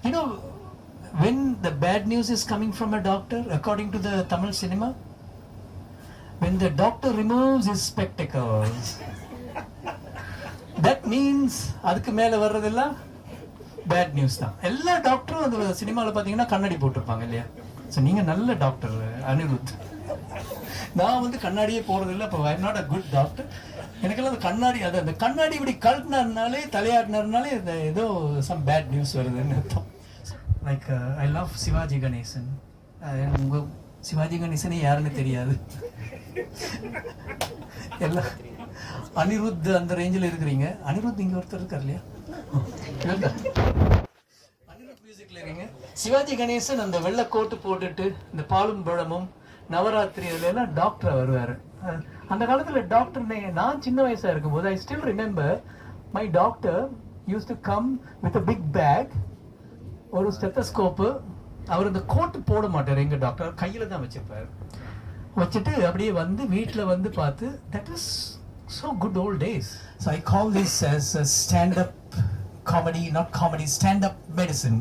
You know, when the bad news is coming from a doctor, according to the Tamil cinema, when the doctor removes his spectacles, that means அதுக்கு மேல வர்றதெல்லாம் bad news தான். எல்லா டாக்டரும் அந்த சினிமாவில் பார்த்தீங்கன்னா கண்ணாடி போட்டிருப்பாங்க இல்லையா? ஸோ நீங்கள் நல்ல டாக்டர் அனிருத். நான் வந்து கண்ணாடியே போடுறதில்லை. அப்போ ஐ am not a good doctor. எனக்கெல்லாம் அந்த கண்ணாடி அந்த கண்ணாடி இப்படி கழட்டினாருனாலே தலையாட்டினாருனாலே ஏதோ சம் பேட் நியூஸ் வருதுன்னு அர்த்தம். Like I love Sivaji Ganesan. உங்கள் சிவாஜி கணேசனே யாருன்னு தெரியாது. எல்லாம் அனிருத் அந்த ரேஞ்சில் இருக்கிறீங்க. அனிருத் இங்கே ஒருத்தர் இருக்கார் இல்லையா? அனிருத் மியூசிக்ல இருக்கீங்க. சிவாஜி கணேசன் அந்த வெள்ளை கோட்டு போட்டுட்டு இந்த பாலும் பழமும் நவராத்திரி இதுல எல்லாம் டாக்டர் வருவார். அந்த காலத்தில் டாக்டர் நான் சின்ன வயசாக இருக்கும்போது I still remember my doctor use to come with a big bag, ஒரு ஸ்டெத்தஸ்கோப்பு. அவர் அந்த கோட்டு போட மாட்டார். எங்கள் டாக்டர் கையில் தான் வச்சுருப்பார். வச்சுட்டு அப்படியே வந்து வீட்டில் வந்து பார்த்து that is so good old days. So I call this as a stand-up comedy, not comedy, stand-up medicine.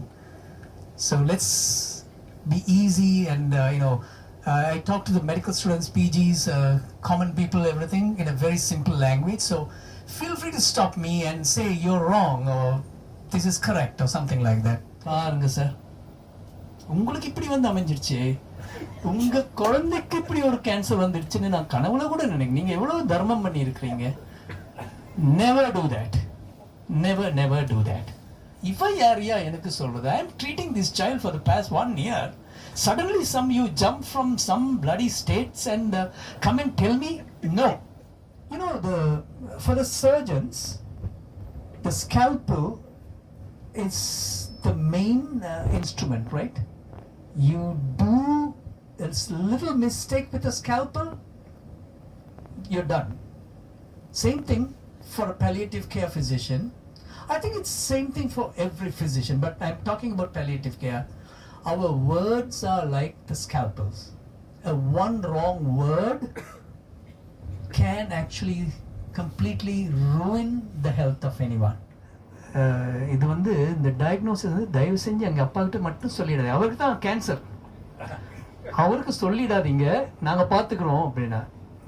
So let's be easy and I talk to the medical students, PGs, common people, everything in a very simple language. So feel free to stop me and say you're wrong or this is correct or something like that. பாருங்க sir, உங்களுக்கு இப்படி வந்து அமைஞ்சிருச்சு, உங்க குழந்தைக்கு இப்படி ஒரு cancer வந்துருச்சுன்னு நான் கனவுல கூட நினைக்கிறேன். நீங்க எவ்வளவு தர்மம் பண்ணி இருக்கிறீங்க. Never do that, never never do that. இவ யாரியா எனக்கு சொல்றது? I am treating this child for the past 1 year. Suddenly you jump from some bloody states and come and tell me no. You know, for the surgeons, the scalpel is the main instrument, right? You do a little mistake with a scalpel, you're done. Same thing for a palliative care physician. I think it's same thing for every physician, but I'm talking about palliative care. Our words are like the scalpels. One wrong word can actually completely ruin the health of anyone. இது வந்து இந்த diagnosis வந்து தயவு செஞ்சு எங்கள் அப்பா கிட்ட மட்டும் சொல்லிடாது. அவருக்கு தான் கேன்சர், அவருக்கு சொல்லிடாதீங்க, நாங்கள் பார்த்துக்குறோம் அப்படின்னா.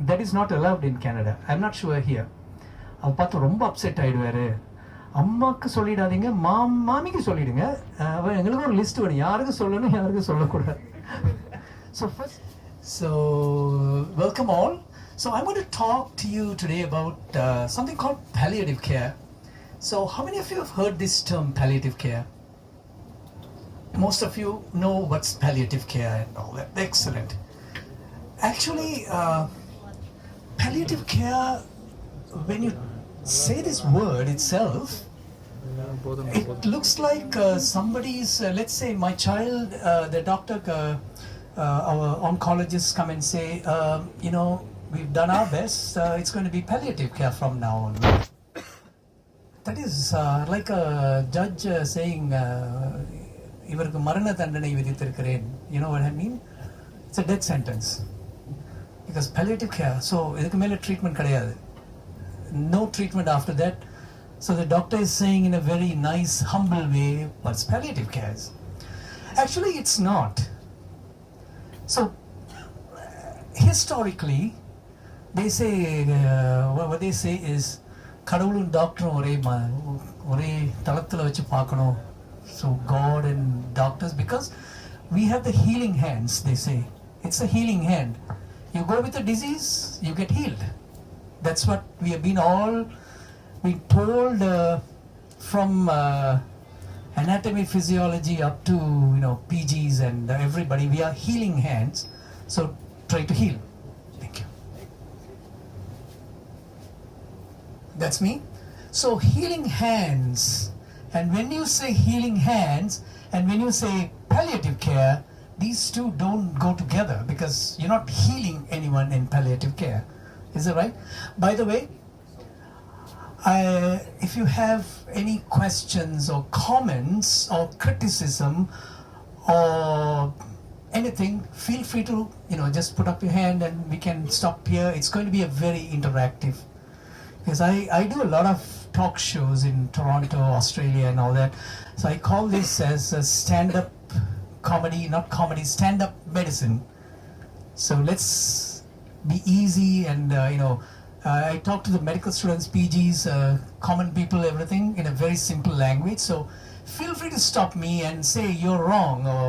That is not allowed in Canada. I am not sure here. அவர் பார்த்து ரொம்ப அப்செட் ஆகிடுவார். அம்மாவுக்கு சொல்லிடாதீங்க, மாமிக்கு சொல்லிடுங்க. எங்களுக்கு ஒரு லிஸ்ட் வேணும், யாருக்கு சொல்லணும் யாருக்கு சொல்லக்கூடாது. So welcome all. So I'm going to talk to you today about something called palliative care. So how many of you have heard this term palliative care? Most of you know what's palliative care and all that. Excellent. Actually, palliative care, when you say this word itself, it looks like somebody's, let's say my child, the doctor, our oncologists come and say, we've done our best, it's going to be palliative care from now on. That is like a judge saying, இவருக்கு மரண தண்டனை விதித்திருக்கிறேன். You know what I mean? It's a death sentence. Because palliative care, so இதுக்கு மேல treatment கிடையாது. No treatment after that. So the doctor is saying in a very nice, humble way, what's palliative care is. Actually, it's not. So, historically, they say, what they say is, கடவுளும் டாக்டரும் ஒரே தளத்தில் வச்சு பார்க்கணும். So God and doctors, because we have the healing hands, they say. It's a healing hand. You go with a disease, you get healed. That's what we have been told from anatomy, physiology up to PGs and everybody. We are healing hands, so try to heal. Thank you. That's me. So healing hands, and when you say healing hands and when you say palliative care, these two don't go together, because you're not healing anyone in palliative care. Is that right? By the way, if you have any questions or comments or criticism or anything, feel free to just put up your hand and we can stop here. It's going to be a very interactive, because I do a lot of talk shows in Toronto, Australia and all that. So I call this as a stand-up comedy, not comedy, stand-up medicine. So let's be easy and, I talk to the medical students, PGs, common people, everything in a very simple language. So feel free to stop me and say you're wrong or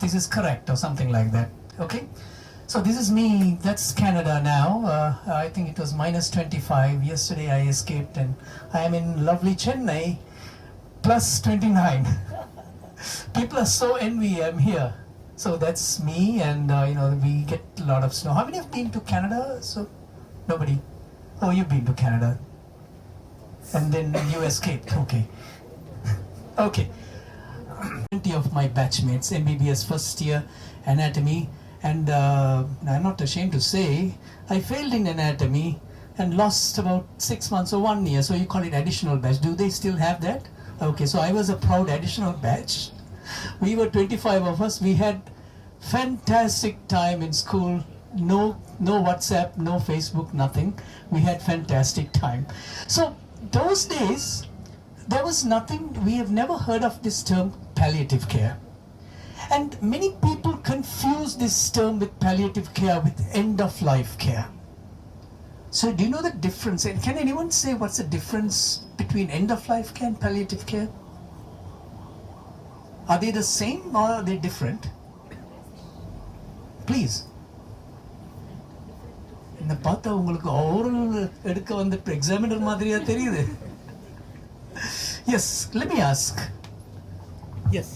this is correct or something like that. Okay? So this is me. That's Canada now. I think it was minus 25. Yesterday I escaped and I am in lovely Chennai, plus 29. People are so envy I'm here. So that's me, and we get a lot of snow. How many have been to Canada? So nobody. Oh, you've been to Canada. And then you escaped. Okay. Okay. 20 of my batchmates, MBBS first year anatomy, and I'm not ashamed to say I failed in anatomy and lost about 6 months or 1 year. So you call it additional batch. Do they still have that? Okay, so I was a proud additional batch. We were 25 of us. We had fantastic time in school. No WhatsApp, no Facebook, nothing. We had fantastic time. So those days, there was nothing, we have never heard of this term palliative care. And many people confuse this term with palliative care with end-of-life care. So do you know the difference? And can anyone say what's the difference between end-of-life care and palliative care? Are they the same or are they different? Please. என்ன பார்த்தா உங்களுக்கு oral எடுக்க வந்த examiner மாதிரியா தெரியுது. Yes, let me ask. Yes.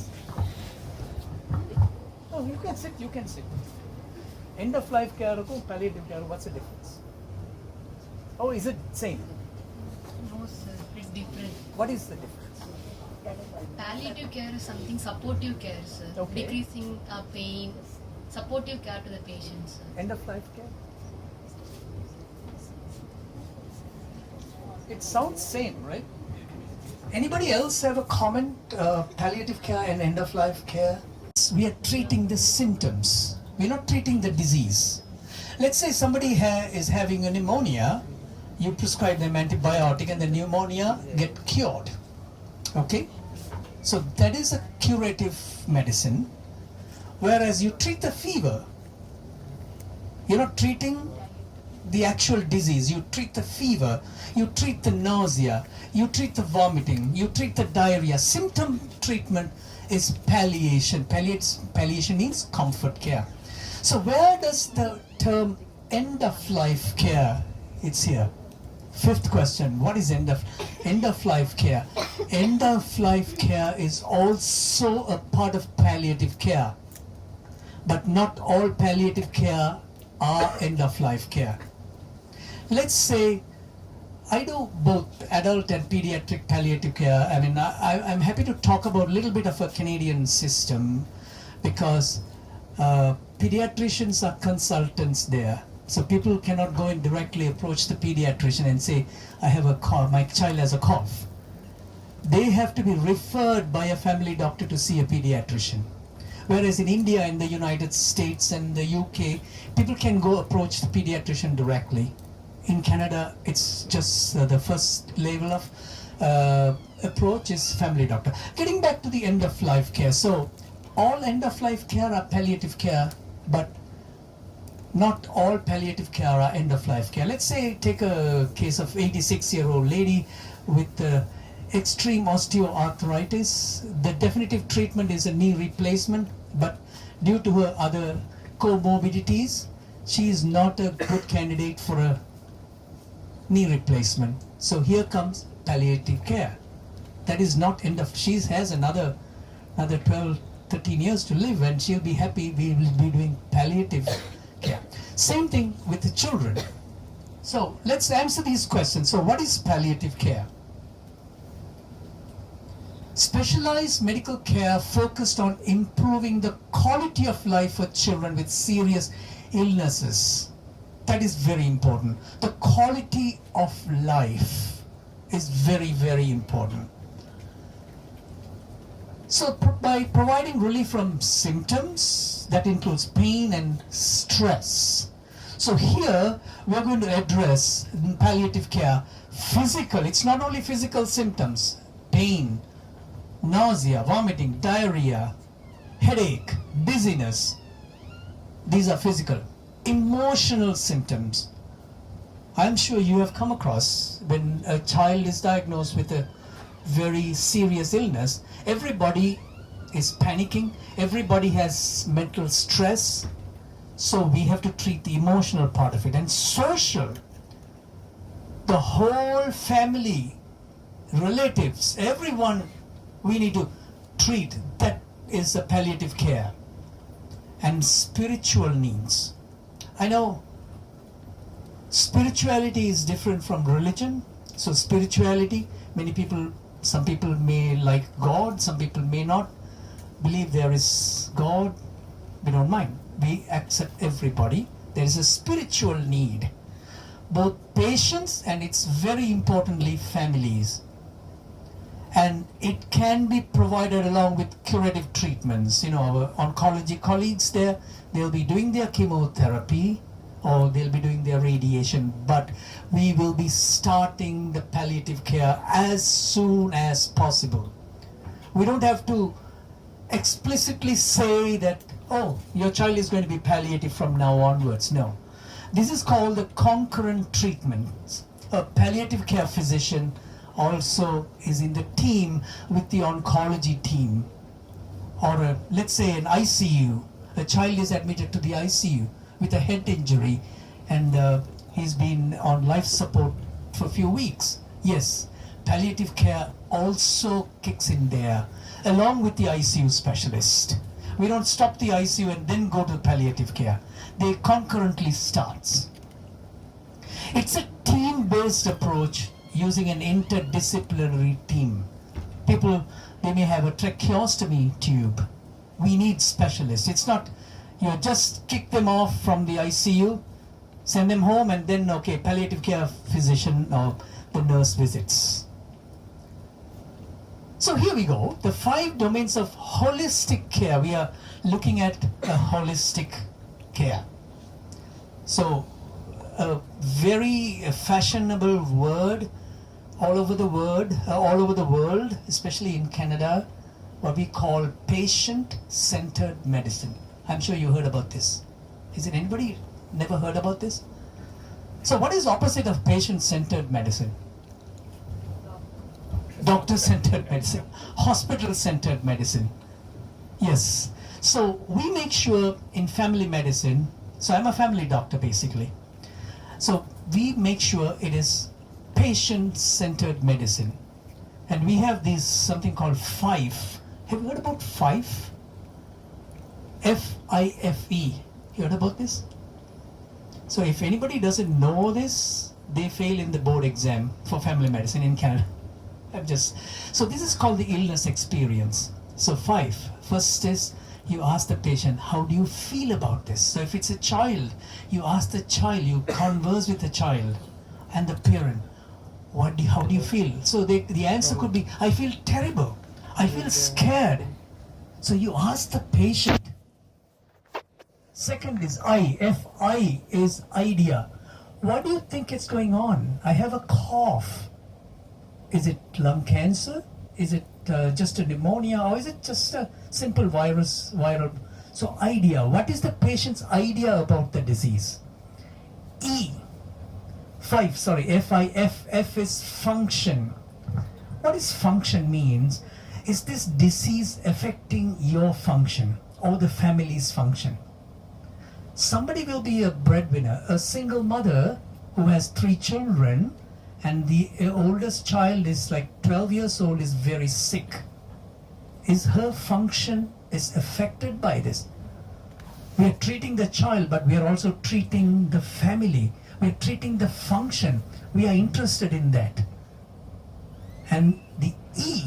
Oh, you can sit. End of life care and palliative care, what's the difference? Oh, is it same? No, sir, it's different. What is the difference? Palliative care is something supportive care, sir. Okay. Decreasing pain, supportive care to the patient, sir. End of life care? It sounds same, right? Anybody else have a comment? Palliative care and end of life care? We are treating the symptoms. We're not treating the disease. Let's say somebody is having a pneumonia. You prescribe them antibiotic and the pneumonia get cured. Okay? So that is a curative medicine. Whereas you treat the fever. You're not treating the actual disease. You treat the fever. You treat the nausea. You treat the vomiting. You treat the diarrhea. Symptom treatment is palliation. Palliation means comfort care. So where does the term end of life care? It's here. Fifth question, what is end of life care? End of life care is also a part of palliative care. But not all palliative care are end of life care. Let's say I do both adult and pediatric palliative care. I mean, I'm happy to talk about a little bit of a Canadian system because pediatricians are consultants there. So people cannot go and directly approach the pediatrician and say, I have a cough, my child has a cough. They have to be referred by a family doctor to see a pediatrician. Whereas in India and the United States and the UK, people can go approach the pediatrician directly. In Canada, it's just the first level of approach is family doctor. Getting back to the end of life care. So all end of life care are palliative care, but not all palliative care are end of life care. Let's say take a case of 86-year-old lady with extreme osteoarthritis. The definitive treatment is a knee replacement, but due to her other comorbidities, she is not a good candidate for a knee replacement. So here comes palliative care. That is not end of, she has another 12, 13 years to live and she'll be happy. We will be doing palliative care. Same thing with the children. So let's answer these questions. So what is palliative care? Specialized medical care focused on improving the quality of life for children with serious illnesses. That is very important. The quality of life is very, very important. So by providing relief from symptoms, that includes pain and stress. So here we're going to address in palliative care Physical, it's not only physical symptoms, pain, nausea, vomiting, diarrhea, headache, dizziness. These are physical. Emotional symptoms. I'm sure you have come across when a child is diagnosed with a very serious illness, everybody is panicking, everybody has mental stress, so we have to treat the emotional part of it. And social, the whole family, relatives, everyone we need to treat. That is a palliative care. And spiritual needs. I know spirituality is different from religion. So spirituality, some people may like God, some people may not believe there is God. We don't mind. We accept everybody. There is a spiritual need. Both patients and, it's very importantly, families. And it can be provided along with curative treatments. Our oncology colleagues they'll be doing their chemotherapy or they'll be doing their radiation, but we will be starting the palliative care as soon as possible. We don't have to explicitly say that, oh, your child is going to be palliative from now onwards. No. This is called the concurrent treatment. A palliative care physician also is in the team with the oncology team. Or let's say an ICU, a child is admitted to the ICU with a head injury and he's been on life support for a few weeks. Yes, palliative care also kicks in there along with the ICU specialist. We don't stop the ICU and then go to palliative care. They concurrently starts. It's a team-based approach using an interdisciplinary team. People, they may have a tracheostomy tube. We need specialists. It's not, just kick them off from the ICU, send them home, and then, okay, palliative care physician or the nurse visits. So here we go, the 5 domains of holistic care. We are looking at a holistic care. So a very fashionable word all over the world, especially in Canada, what we call patient-centered medicine. I'm sure you heard about this. Is it anybody never heard about this? So what is opposite of patient-centered medicine? Doctor-centered medicine, hospital-centered medicine. Yes. So we make sure in family medicine, so I'm a family doctor basically. So we make sure it is patient-centered medicine. And we have these something called FIFE. Have you heard about FIFE? F-I-F-E. You heard about this? So if anybody doesn't know this, they fail in the board exam for family medicine in Canada. So this is called the illness experience. So 5. First is you ask the patient, how do you feel about this? So if it's a child, you ask the child, you converse with the child and the parent. How do you feel? So the answer could be, I feel terrible. I feel scared. So you ask the patient. Second is I. F-I is idea. What do you think is going on? I have a cough. Is it lung cancer? Is it just a pneumonia? Or is it just a simple viral? So idea. What is the patient's idea about the disease? E. F-I-F. F is function. What does function means? Is this disease affecting your function or the family's function? Somebody will be a breadwinner, a single mother who has 3 children, and the oldest child is like 12 years old, is very sick. Is her function is affected by this? We are treating the child, but we are also treating the family. We are treating the function. We are interested in that. And the E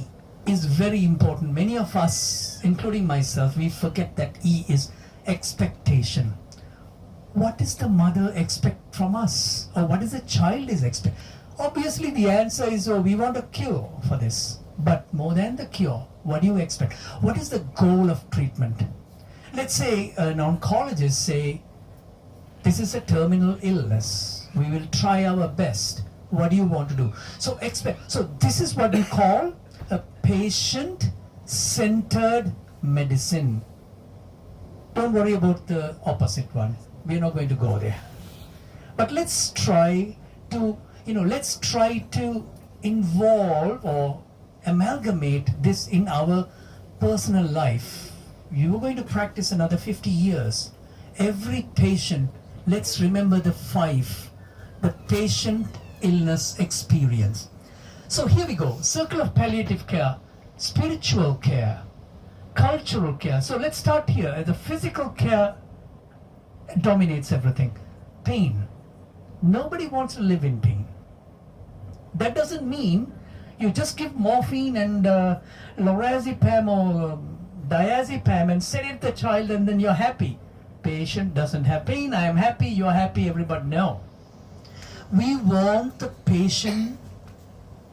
is very important. Many of us, including myself, we forget that E is expectation. What does the mother expect from us? Or what does the child is expect? Obviously the answer is, oh, we want a cure for this. But more than the cure, what do you expect? What is the goal of treatment? Let's say an oncologist say, this is a terminal illness. We will try our best. what do you want to do? So this is what we call a patient-centered medicine. Don't worry about the opposite one. We're not going to go there. But let's try to involve or amalgamate this in our personal life. You are going to practice another 50 years. Every patient, let's remember the patient illness experience. So here we go. Circle of palliative care, spiritual care, cultural care. So let's start here. The physical care dominates everything. Pain. Nobody wants to live in pain. That doesn't mean you just give morphine and lorazepam or diazepam and sedate the child and then you're happy. Patient doesn't have pain. I am happy. You're happy. Everybody. No. We want the patient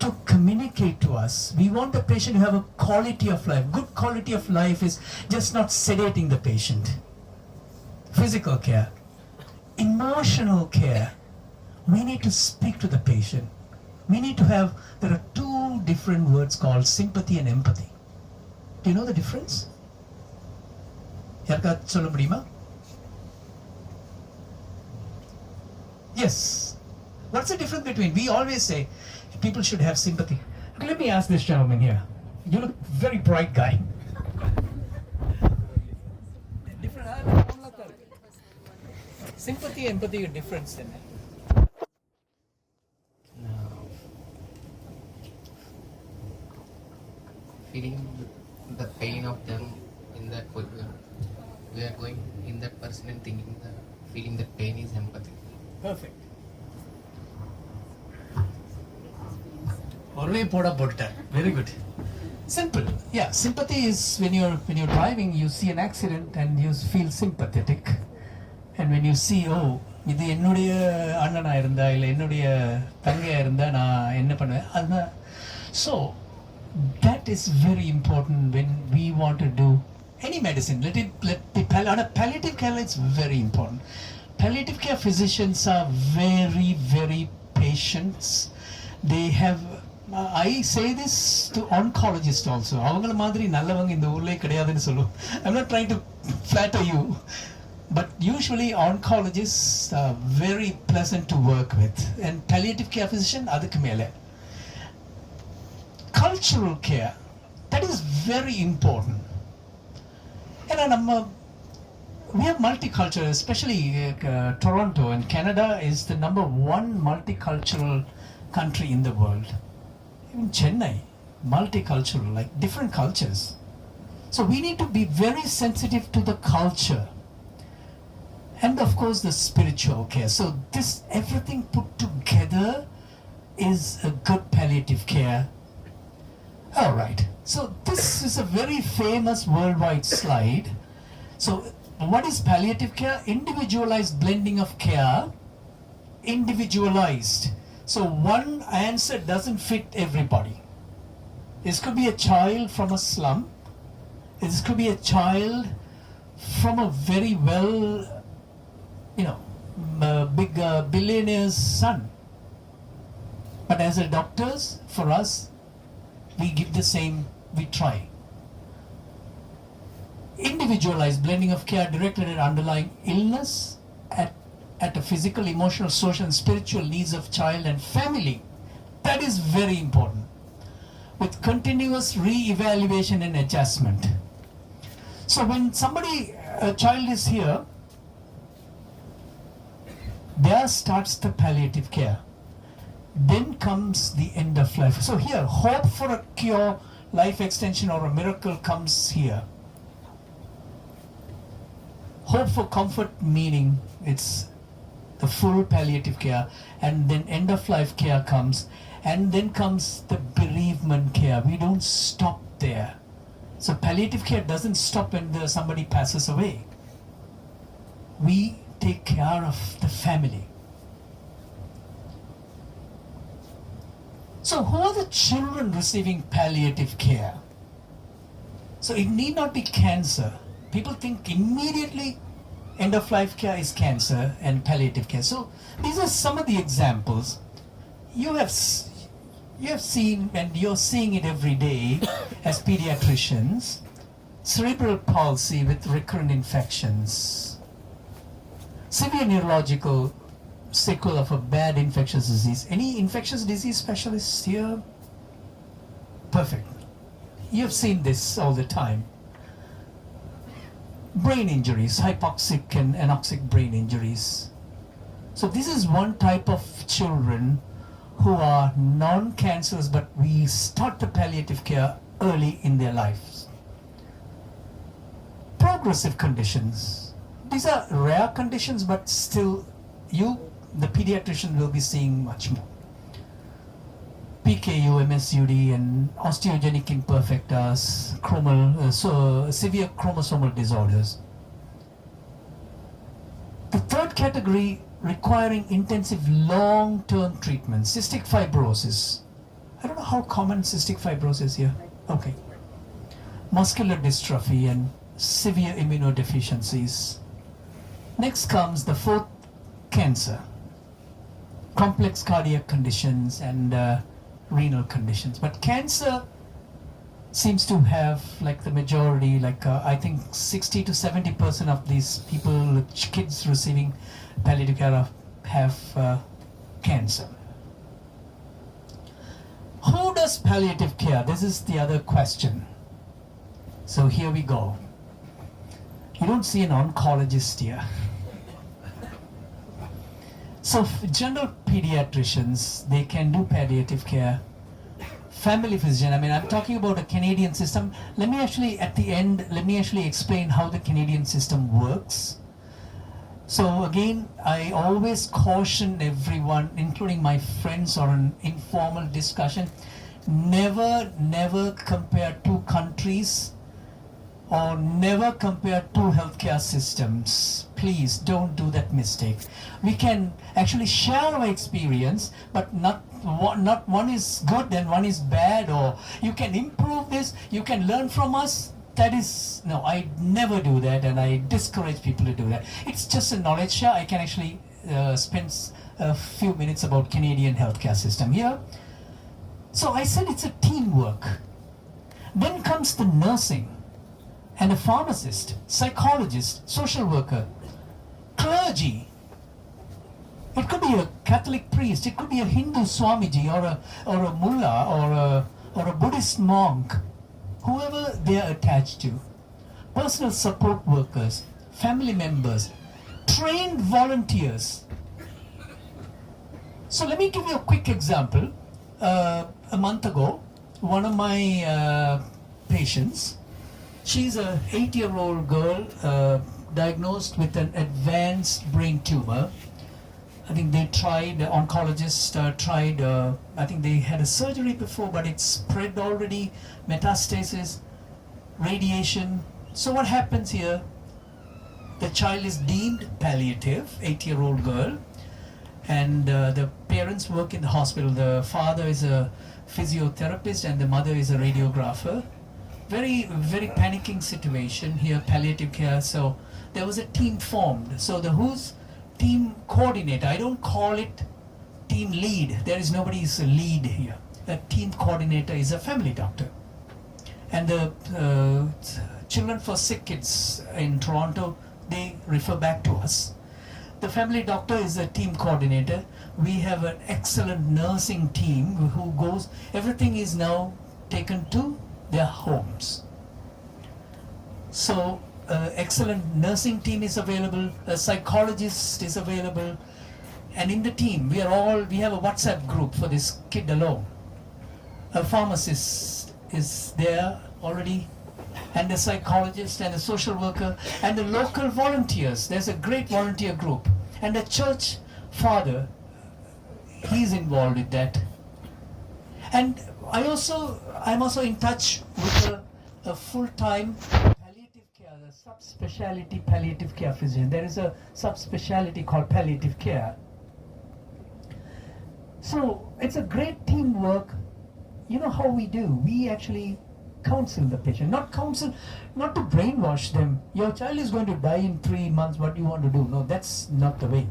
to communicate to us. We want the patient to have a quality of life. Good quality of life is just not sedating the patient. Physical care. Emotional care. We need to speak to the patient. We need to have, there are two different words called sympathy and empathy. Do you know the difference? Yarka solla mudiyuma? Yes. What's the difference between, we always say people should have sympathy. Okay, let me ask this gentleman here. You look very bright guy. Sympathy, empathy, difference in it. Feeling the pain of them in that we are going in that person and thinking feeling the pain is empathy. Perfect. Already போட்டுட்டார். Very good. Simple. Yeah, sympathy is when you're driving, you see an accident and you feel sympathetic. And when you see, oh, இது என்னுடைய அண்ணனா இருந்தா இல்ல என்னுடைய தங்கையா இருந்தா நான் என்ன பண்ணுவேன். So that is very important when we want to do any medicine. Let be palliative care. It's very important. Palliative care physicians are very, very patient. They have. I say this to oncologists also. அவங்கள மாதிரி நல்லவங்க இந்த ஊர்லயே கிடையாதுன்னு சொல்லுவோம். I'm not trying to flatter you, but usually oncologists are very pleasant to work with, and palliative care physician அதுக்கு மேல. Cultural care, that is very important. And we have multicultural, especially Toronto and Canada is the number one multicultural country in the world. Even Chennai, multicultural, like different cultures. So we need to be very sensitive to the culture. And of course the spiritual care. So this, everything put together is a good palliative care. All right. So this is a very famous worldwide slide. So what is palliative care? Individualized blending of care. Individualized. So one answer doesn't fit everybody. This could be a child from a slum. This could be a child from a very well, big billionaire's son. But as a doctors, for us, we give the same, we try. Individualized blending of care directed at underlying illness, at the physical, emotional, social and spiritual needs of child and family. That is very important. With continuous re-evaluation and adjustment. So when a child is here, there starts the palliative care. Then comes the end of life. So here, hope for a cure, life extension or a miracle comes here. Hope for comfort, meaning it's the full palliative care, and then end of life care comes, and then comes the bereavement care. We don't stop there. So palliative care doesn't stop when somebody passes away. We take care of the family. So who are the children receiving palliative care? So it need not be cancer. People think immediately end-of-life care is cancer and palliative care. So these are some of the examples. you have seen, and you're seeing it every day as pediatricians, cerebral palsy with recurrent infections, severe neurological sequel of a bad infectious disease. Any infectious disease specialists here? Perfect. You've seen this all the time. Brain injuries, hypoxic and anoxic brain injuries. So this is one type of children who are non-cancerous, but we start the palliative care early in their lives. Progressive conditions. These are rare conditions, but still the pediatrician will be seeing much more. PKU, MSUD, and osteogenic imperfectas, severe chromosomal disorders. The third category, requiring intensive long-term treatment, cystic fibrosis. I don't know how common cystic fibrosis here. Okay. Muscular dystrophy and severe immunodeficiencies. Next comes the fourth, cancer. Complex cardiac conditions and renal conditions. But cancer seems to have, like the majority, I think 60 to 70% of these people, kids receiving palliative care have cancer. Who does palliative care? This is the other question. So here we go. You don't see an oncologist here. So general pediatricians, they can do palliative care. Family physician, I'm talking about a Canadian system. Let me actually explain how the Canadian system works. So again, I always caution everyone, including my friends, or an informal discussion, never compare two countries or never compare two healthcare systems. Please don't do that mistake. We can actually share our experience, but not one is good and one is bad, or you can improve this, you can learn from us. No, I never do that, and I discourage people to do that. It's just a knowledge share. I can actually spend a few minutes about Canadian healthcare system here. So I said it's a teamwork. Then comes the nursing, and a pharmacist, psychologist, social worker, clergy. It could be a Catholic priest, it could be a Hindu Swamiji, or a mullah, or a Buddhist monk, whoever they are attached to. Personal support workers, family members, trained volunteers. So let me give you a quick example. A month ago, one of my patients, she's a 8-year-old girl diagnosed with an advanced brain tumor. I think they tried, the oncologist tried, I think they had a surgery before, but it's spread already, metastasis, radiation. So what happens here? The child is deemed palliative, 8-year-old girl, and the parents work in the hospital. The father is a physiotherapist and the mother is a radiographer. Very, very panicking situation here, palliative care. So there was a team formed. So who's team coordinator? I don't call it team lead. There is nobody's lead here. A team coordinator is a family doctor. And the children for sick kids in Toronto, they refer back to us. The family doctor is a team coordinator. We have an excellent nursing team who goes, everything is now taken to their homes. So excellent nursing team is available, a psychologist is available, and in the team we have a WhatsApp group for this kid alone. A pharmacist is there already, and a psychologist and a social worker and the local volunteers. There's a great volunteer group, and a church father, he's involved with that. And I'm also in touch with a full-time palliative care, a subspecialty palliative care physician. There is a subspecialty called palliative care. So it's a great teamwork. You know how we do? We actually counsel the patient, not to brainwash them. Your child is going to die in 3 months, what do you want to do? No, that's not the way.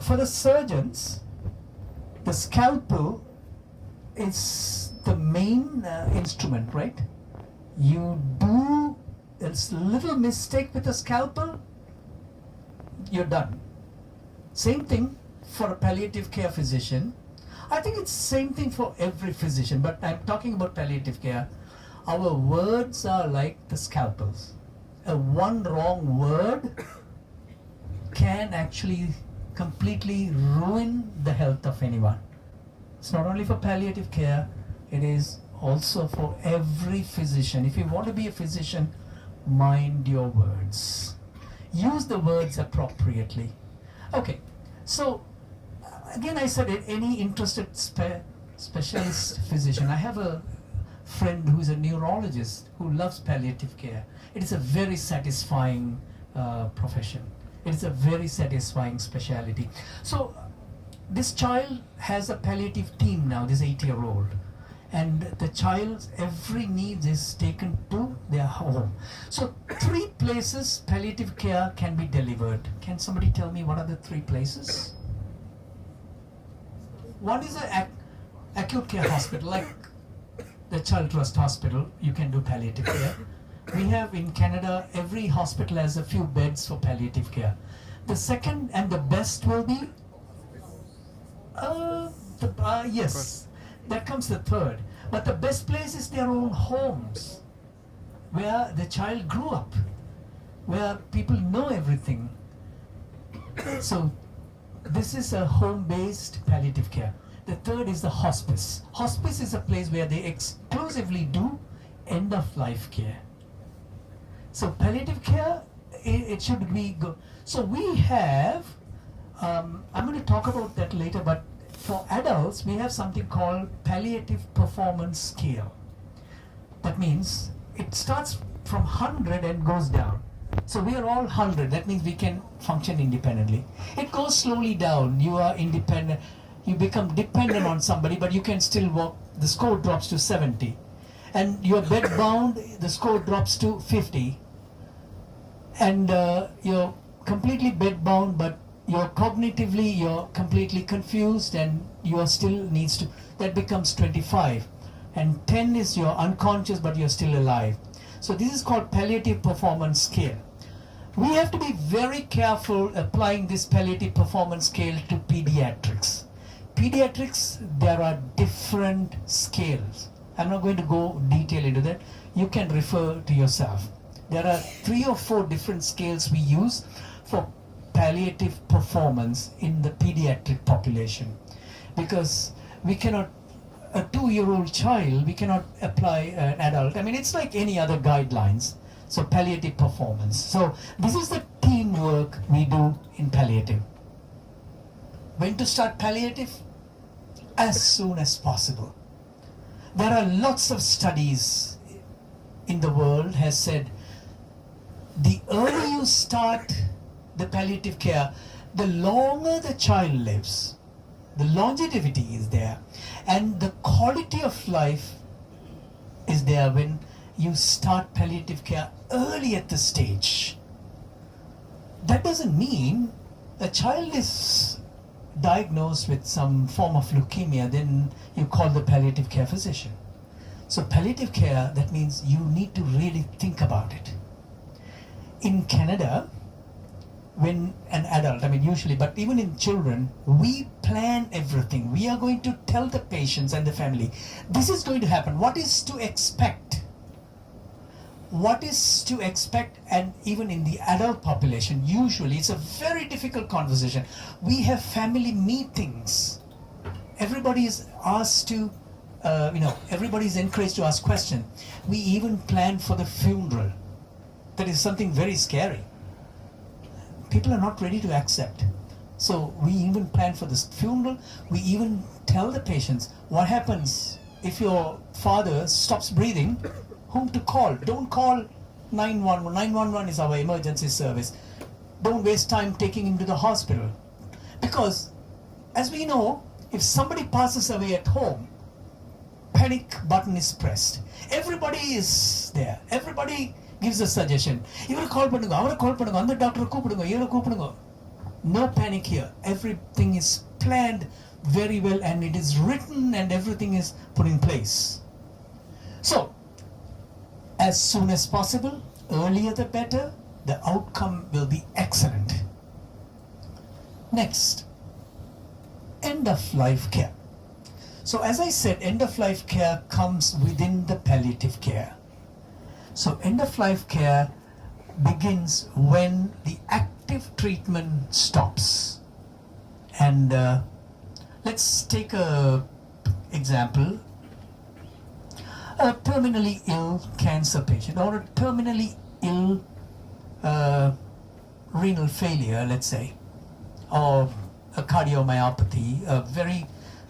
for the surgeons, the scalpel is the main instrument, right? You do a little mistake with a scalpel, you're done. Same thing for a palliative care physician. I think it's same thing for every physician, but I'm talking about palliative care. Our words are like the scalpels. One wrong word can actually completely ruin the health of anyone. It's not only for palliative care, it is also for every physician. If you want to be a physician, mind your words. Use the words appropriately. Okay, so again I said it, any interested specialist physician. I have a friend who's a neurologist who loves palliative care. It is a very satisfying profession. It is a very satisfying specialty. So this child has a palliative team now, this 8-year-old. And the child's every need is taken to their home. So 3 places palliative care can be delivered. Can somebody tell me what are the 3 places? One is an acute care hospital, like the Child Trust Hospital. You can do palliative care. We have in Canada, every hospital has a few beds for palliative care. The second and the best will be, yes, that comes the third. But the best place is their own homes, where the child grew up, where people know everything. So this is a home-based palliative care. The third is the hospice. Hospice is a place where they exclusively do end-of-life care. So palliative care, it should be good. So we have, I'm going to talk about that later, but for adults, we have something called palliative performance scale. That means it starts from 100 and goes down. So we are all 100. That means we can function independently. It goes slowly down. You are independent. You become dependent on somebody, but you can still walk. The score drops to 70. And you're bed bound, the score drops to 50. And you're completely bed bound, but you're completely confused, and you are still needs to, that becomes 25. And 10 is you're unconscious, but you're still alive. So this is called palliative performance scale. We have to be very careful applying this palliative performance scale to pediatrics. Pediatrics, there are different scales. I'm not going to go detail into that. You can refer to yourself. There are 3 or 4 different scales we use for palliative performance in the pediatric population, because we cannot, a 2-year-old child, we cannot apply an adult. I mean, it's like any other guidelines. So palliative performance. So this is the teamwork we do in palliative. When to start palliative? As soon as possible. There are lots of studies in the world has said the earlier you start the palliative care, the longer the child lives. The longevity is there, and the quality of life is there when you start palliative care early at the stage. That doesn't mean a child is diagnosed with some form of leukemia, then you call the palliative care physician. So palliative care, that means you need to really think about it. In Canada, when an adult, I mean usually, but even in children, we plan everything. We are going to tell the patients and the family, this is going to happen. What is to expect? What is to expect? And even in the adult population, usually it's a very difficult conversation. We have family meetings. Everybody is asked to, everybody is encouraged to ask questions. We even plan for the funeral. That is something very scary. People are not ready to accept. So we even plan for this funeral. We even tell the patients what happens if your father stops breathing, whom to call. Don't call 911. 911 is our emergency service. Don't waste time taking him to the hospital. Because, as we know, if somebody passes away at home, panic button is pressed. Everybody is there. Everybody gives a suggestion. Ivaru call பண்ணுங்க, அவரை call பண்ணுங்க, அந்த டாக்டரை கூப்பிடுங்க, இவரை கூப்பிடுங்க. No panic here. Everything is planned very well and it is written and everything is put in place. So, as soon as possible, earlier the better, the outcome will be excellent. Next, end of life care. So as I said, end of life care comes within the palliative care. So end of life care begins when the active treatment stops. And let's take a example. A terminally ill cancer patient or a terminally ill renal failure, let's say, or a cardiomyopathy, a very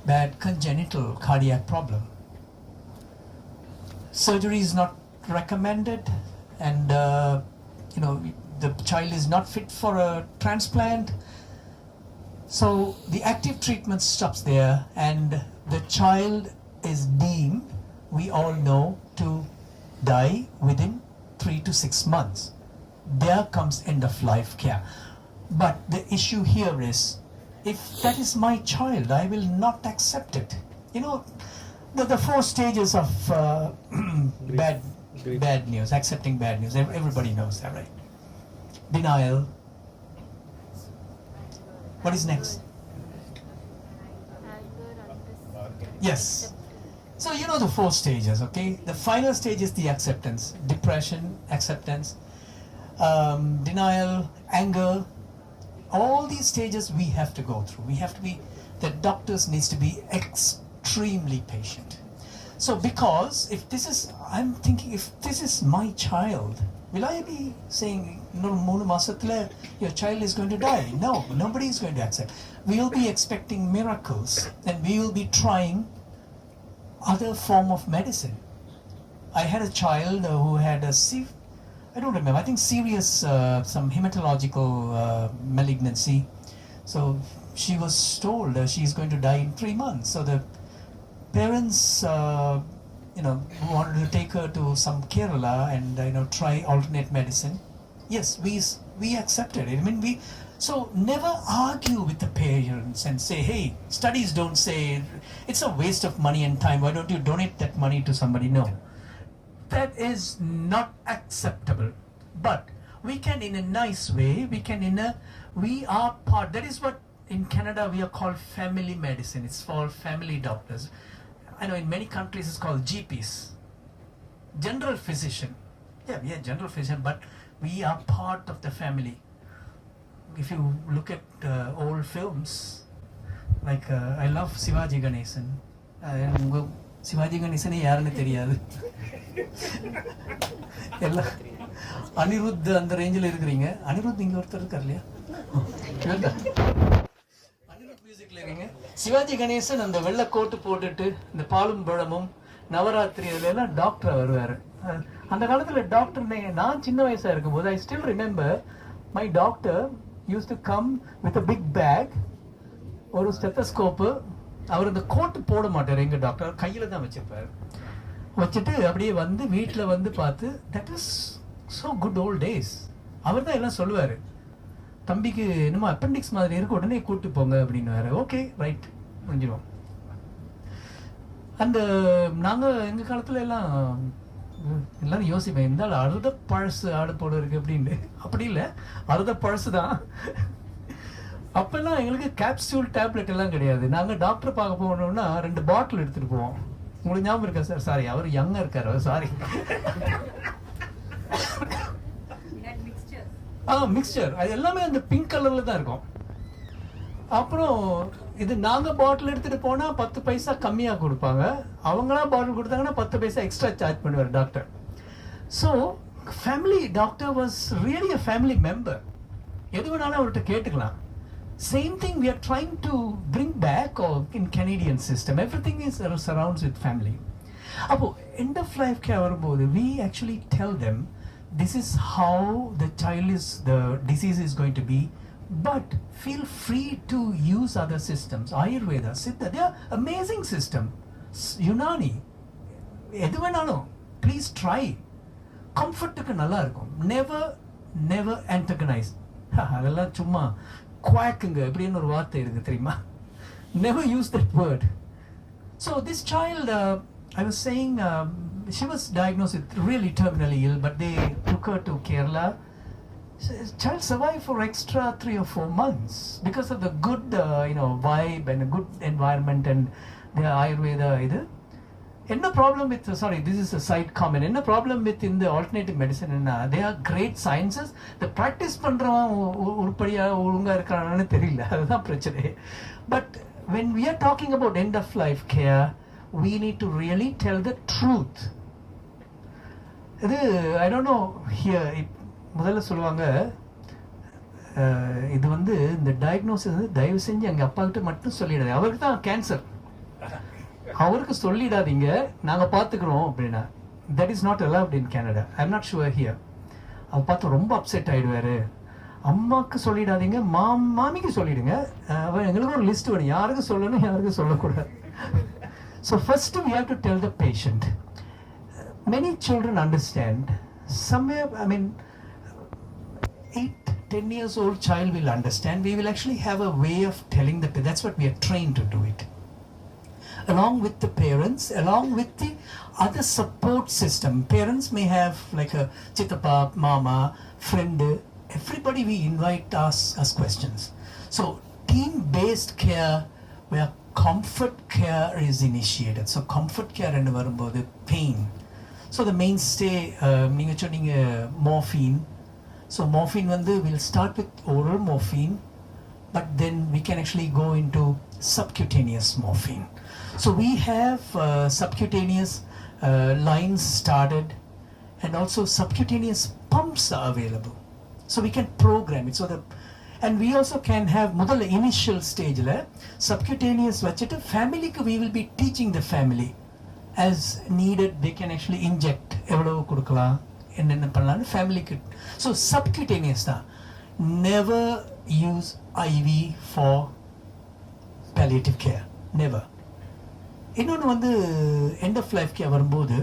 bad congenital cardiac problem. Surgery is not recommended, and the child is not fit for a transplant. So the active treatment stops there, and the child is deemed, we all know, to die within 3 to 6 months. There comes end of life care. But the issue here is, if that is my child, I will not accept it. You know, the 4 stages of bad news, accepting bad news. Everybody knows that, right? Denial. What is next? Yes. So you know the 4 stages, okay? The final stage is the acceptance. Depression, acceptance, denial, anger. All these stages we have to go through. We have to be, the doctors needs to be extremely patient. So because if this is, I'm thinking, if this is my child, will I be saying, no, 3 masathula, your child is going to die? No, nobody is going to accept. We will be expecting miracles, and we will be trying other form of medicine. I had a child who had a I don't remember, I think serious some hematological malignancy. So she was told she is going to die in 3 months. So the parents wanted to take her to some Kerala and try alternate medicine. Yes, we accepted it. I mean, so never argue with the parents and say, hey, studies don't say, it's a waste of money and time, why don't you donate that money to somebody? No. That is not acceptable. But we can, in a nice way, we are part, that is what in Canada we are called family medicine. It's called family doctors. I know in many countries it's called GPs. General physician. Yeah, we are general physician, but we are part of the family. If you look at old films, like I love Sivaji Ganesan. Sivaji கணேசனே யாருன்னு தெரியாது. எல்லாம் அனிருத் அந்த ரேஞ்சில் இருக்கிறீங்க. அனிருத் இங்கே ஒருத்தர் இருக்கார் இல்லையா? அனிருத் மியூசிக்ல இருக்கீங்க. சிவாஜி கணேசன் அந்த வெள்ளை கோட்டு போட்டுட்டு இந்த பாலும் பழமும் நவராத்திரி இதுல எல்லாம் டாக்டர் வருவார். அந்த காலத்தில் டாக்டர் நான் சின்ன வயசாக இருக்கும்போது I still remember my doctor use to come with a big bag, ஒரு ஸ்டெத்தஸ்கோப்பு. அவர் இந்த கோட்டு போட மாட்டார் எங்கள் டாக்டர், கையில் தான் வச்சுருப்பார். வச்சுட்டு அப்படியே வந்து வீட்டில் வந்து பார்த்து, that is so good old days. அவர் தான் எல்லாம் சொல்லுவார், தம்பிக்கு என்னமோ அப்பெண்டிக்ஸ் மாதிரி இருக்கு, உடனே கூப்பிட்டு போங்க அப்படின்னு. ஓகே ரைட், முடிஞ்சிடும். அந்த நாங்கள் எங்கள் காலத்தில் எல்லாரும் யோசிப்பேன், இருந்தாலும் அறுத பழசு ஆடு போல இருக்கு அப்படின்னு. அப்படி இல்லை, அறுத பழசு தான். அப்பெல்லாம் எங்களுக்கு கேப்சூல் டேப்லெட் எல்லாம் கிடையாது. நாங்கள் டாக்டர் பார்க்க போகணும்னா 2 பாட்டில் எடுத்துகிட்டு போவோம். உங்களுக்கு ஞாபகம் இருக்கா சார்? சாரி, அவர் யங்காக இருக்கார், சாரி. மிக்சர் அது எல்லாமே அந்த பிங்க் கலரில் தான் இருக்கும். அப்புறம் இது நாங்கள் பாட்டில் எடுத்துகிட்டு போனால் 10 பைசா கம்மியாக கொடுப்பாங்க. அவங்களா பாட்டில் கொடுத்தாங்கன்னா 10 பைசா எக்ஸ்ட்ரா சார்ஜ் பண்ணுவார் doctor. So family doctor was really a family member. எது வேணாலும் அவர்கிட்ட கேட்டுக்கலாம். Same thing we are trying to bring back in Canadian system. Everything is surrounds with family. Appo end of life care varumbodhu we actually tell them this is how the disease is going to be, but feel free to use other systems. Ayurveda, Siddha, they are amazing system. Unani, edu venalum please try. Comfort ku nalla irukum. Never antagonize. அதெல்லாம் சும்மா குவாக்குங்க அப்படின்னு ஒரு வார்த்தை இருக்கு தெரியுமா? Never use that word. So this child, I was saying, she was diagnosed with really terminally ill, but they took her to Kerala. Child survived for extra 3 or 4 months because of the good, vibe and a good environment and the Ayurveda. Enna problem with, sorry, this is a side comment. Enna problem with in the alternative medicine? They are great sciences. The practice பண்றவன் உருப்படியா ஒழுங்கா இருக்கானு தெரியல, அதுதான் பிரச்சனை. But when we are talking about end of life care, we need to really tell the truth. I don't know here, முதல்ல சொல்லுவாங்க, இது வந்து இந்த டயக்னோசிஸ் வந்து தயவு செஞ்சு எங்கள் அப்பா கிட்ட மட்டும் சொல்லிடாது, அவருக்கு தான் கேன்சர், அவருக்கு சொல்லிடாதீங்க, நாங்கள் பார்த்துக்குறோம் அப்படின்னா. That is not allowed in Canada. I am not sure here. அவர் பார்த்து ரொம்ப அப்செட் ஆகிடுவார். அம்மாவுக்கு சொல்லிடாதீங்க, மாமிக்கு சொல்லிடுங்க. எங்களுக்கு ஒரு லிஸ்ட் வேணும், யாருக்கு சொல்லணும் யாருக்கு சொல்லக்கூடாது. So first we have to tell the patient. Many children understand. Somewhere, I mean, 8-10 years old child will understand. We will actually have a way of telling the, that's what we are trained to do it. Along with the parents, along with the other support system. Parents may have like a chitapa, mama, friend, everybody we invite us questions. So team-based care where comfort care is initiated. So comfort care and the pain. So the mainstay, நீங்க சொன்னீங்க morphine. So morphine we'll start with oral morphine, but then we can actually go into subcutaneous morphine. So we have subcutaneous lines started, and also subcutaneous pumps are available. So we can program it. And we also can have முதல்ல initial stage subcutaneous வச்சிட்டு ஃபேமிலிக்கு we will be teaching the family as needed. They can actually inject எவ்வளவு கொடுக்கலாம், என்னென்ன பண்ணலாம்னு ஃபேமிலிக்கு. So subcutaneous தான். Never use IV for palliative care. Never. இன்னொன்று end of life care வரும்போது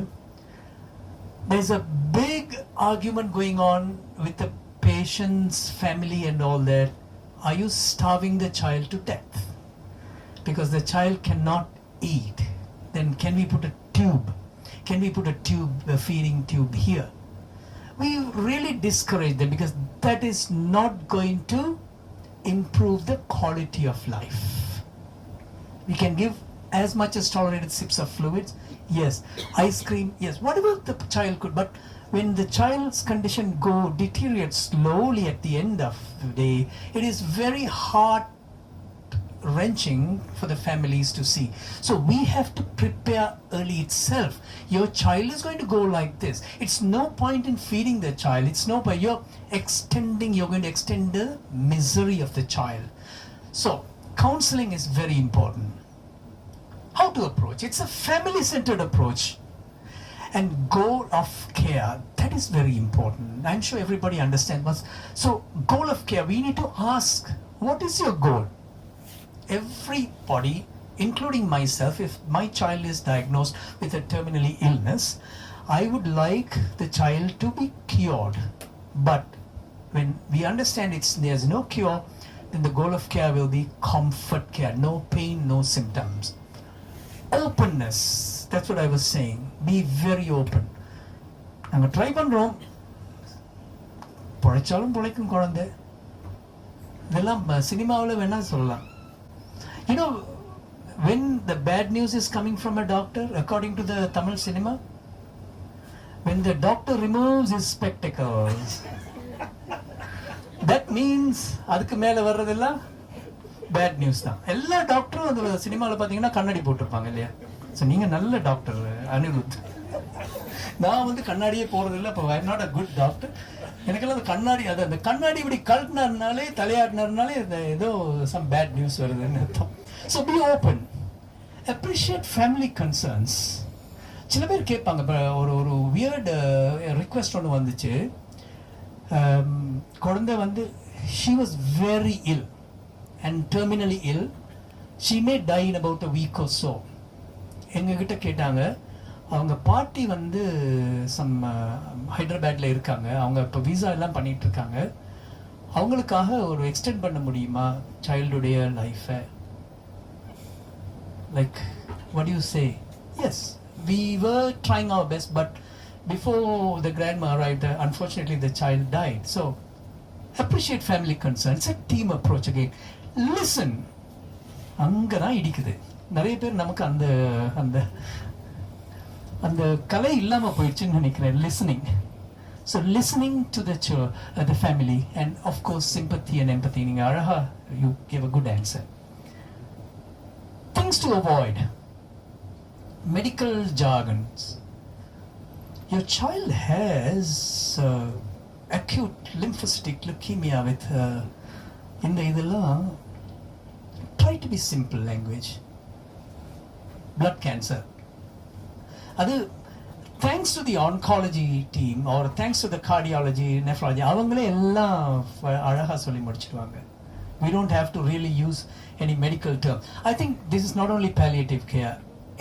there's a big argument going on with the patient's family and all that. Are you starving the child to death? Because the child cannot eat. Then can we put a tube? Can we put a tube, a feeding tube here? We really discourage them because that is not going to improve the quality of life. We can give as much as tolerated sips of fluids, yes. Ice cream, yes. Whatever the child could, but when the child's condition deteriorates slowly at the end of the day, it is very heart-wrenching for the families to see. So we have to prepare early itself. Your child is going to go like this. It's no point in feeding the child. It's no point. You're going to extend the misery of the child. So counseling is very important. How to approach? It's a family-centered approach. And goal of care, that is very important. I'm sure everybody understands. So goal of care, we need to ask, what is your goal? Everybody, including myself, if my child is diagnosed with a terminal illness, I would like the child to be cured. But when we understand there's no cure, then the goal of care will be comfort care. No pain, no symptoms. Openness, that's what I was saying. Be very open. நாங்கள் try பண்ணுறோம், பொழைச்சாலும் பொழைக்கும் குழந்தை, இதெல்லாம் சினிமாவில் வேணால் சொல்லலாம். You know, when the bad news is coming from a doctor, according to the Tamil cinema, when the doctor removes his spectacles, that means அதுக்கு மேலே வர்றதெல்லாம் பேட் நியூஸ் தான். எல்லா டாக்டரும் அந்த சினிமாவில் பார்த்தீங்கன்னா கண்ணாடி போட்டிருப்பாங்க இல்லையா? ஸோ நீங்கள் நல்ல டாக்டர் அனிருத். நான் கண்ணாடியே போகிறதில்ல. இப்போ ஐ am not a good doctor. எனக்கெல்லாம் அந்த கண்ணாடி, அந்த கண்ணாடி இப்படி கழட்டினாருனாலே, தலையாடினாருனாலே ஏதோ சம் பேட் நியூஸ் வருதுன்னு அர்த்தம். So be open, appreciate family concerns. சில பேர் கேட்பாங்க. இப்போ ஒரு வியர்டு ரிக்வெஸ்ட் ஒன்று வந்துச்சு. குழந்தை she was very ill and terminally ill. She may die in about a week or so. எங்ககிட்ட கேட்டாங்க, அவங்க பாட்டி சம் ஹைதராபாத்தில் இருக்காங்க, அவங்க இப்போ விசா எல்லாம் பண்ணிட்டு இருக்காங்க, அவங்களுக்காக ஒரு எக்ஸ்டெண்ட் பண்ண முடியுமா சைல்டுடைய லைஃபை? Like, what do you say? Yes, we were trying our best, but before the grandma arrived, unfortunately the child died. So, appreciate family concern. It's a team approach again. Listen. அங்கே தான் இடிக்குது. நிறைய பேர் நமக்கு அந்த அந்த அந்த கலை இல்லாமல் போயிடுச்சுன்னு நினைக்கிறேன். Listening. So listening to the family, and of course sympathy and empathy. நீங்கள் அழகா you gave a good answer. Things to avoid. Medical jargons. Your child has acute lymphocytic leukemia with இந்த இதெல்லாம் try to be simple language. Blood cancer. அது thanks to the oncology team or thanks to the cardiology, nephrology, அவங்களே எல்லாம் அழகா சொல்லி முடிச்சிடுவாங்க. We don't have to really use any medical term. I think this is not only palliative care,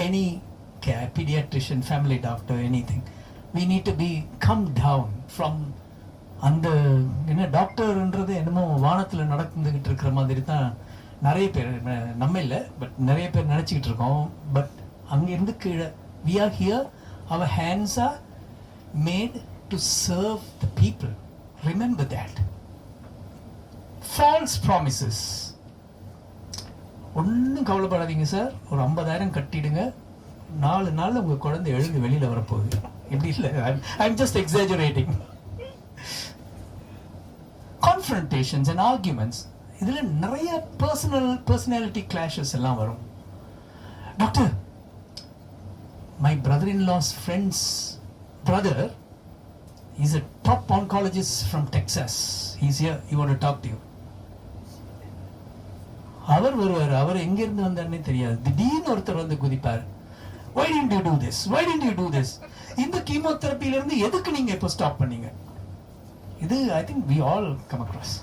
any care, pediatrician, family doctor, anything. We need to come down from அந்த என்ன டாக்டர்ன்றது என்னமோ வானத்தில் நடந்துக்கிட்டு இருக்கிற மாதிரி தான் நிறைய பேர், நம்ம இல்லை பட் நிறைய பேர் நினச்சிக்கிட்டு இருக்கோம். பட் அங்கேருந்து கீழே we are here, our hands are made to serve the people. Remember that. False promises. ஒன்றும் கவலைப்படாதீங்க சார், ஒரு 50,000 கட்டிடுங்க, 4 நாளில் உங்கள் குழந்தை எழுந்து வெளியில் வரப்போகுது. எப்படி இல்லை, I'm just exaggerating. Confrontations and arguments. இதில் நிறைய personality clashes எல்லாம் வரும். Doctor, my brother-in-law's friend's brother is a top oncologist from Texas. He's here, he want to talk to you. அவர் வருவார், அவர் எங்கிருந்து வந்தார்னே தெரியாது, திடீர்னு ஒருத்தர் வந்து குதிப்பார். Why didn't you do this? Why didn't you do this? இந்த கீமோதெரபில இருந்து எதுக்கு நீங்க இப்போ ஸ்டாப் பண்ணீங்க? இது I think we all come across.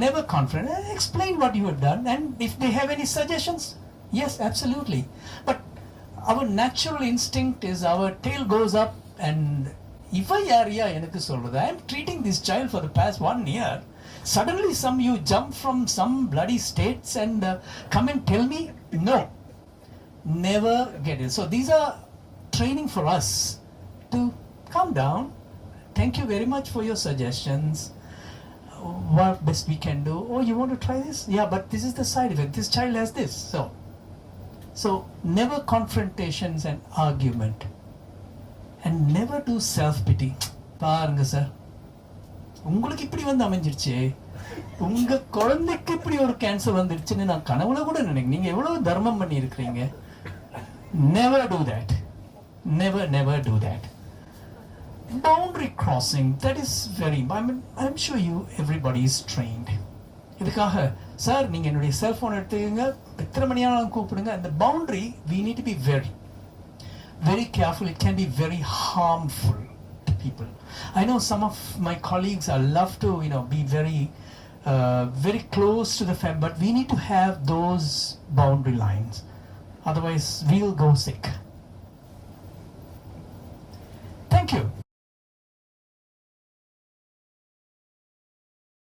Never confront. Explain what you have done, and if they have any suggestions, yes, absolutely. But our natural instinct is our tail goes up, and if I area எனக்கு சொல்றது, I am treating this child for the past 1 year. Suddenly you jump from some bloody states and come and tell me no. Never get it. So these are training for us to calm down. Thank you very much for your suggestions. What best we can do? Oh, you want to try this? Yeah, but this is the side effect. This child has this. So never confrontations and argument, and never do self-pity. பாருங்க sir, உங்களுக்கு இப்படி வந்து அமைஞ்சிருச்சு, உங்க குழந்தைக்கு இப்படி ஒரு cancer வந்துருச்சுன்னு நான் கனவுல கூட நினைக்கிறேன். நீங்க எவ்வளவு தர்மம் பண்ணி இருக்கிறீங்க. Never do that. Never do that. Boundary crossing, that is very, I'm sure everybody is trained. இதுக்காக சார் நீங்க என்னுடைய செல்போன் எடுத்துக்கங்க, எத்தனை மணியானாலும் கூப்பிடுங்க. அந்த boundary we need to be very careful. It can be very harmful to people. I know some of my colleagues love to be very close to the family, but we need to have those boundary lines, otherwise we'll go sick.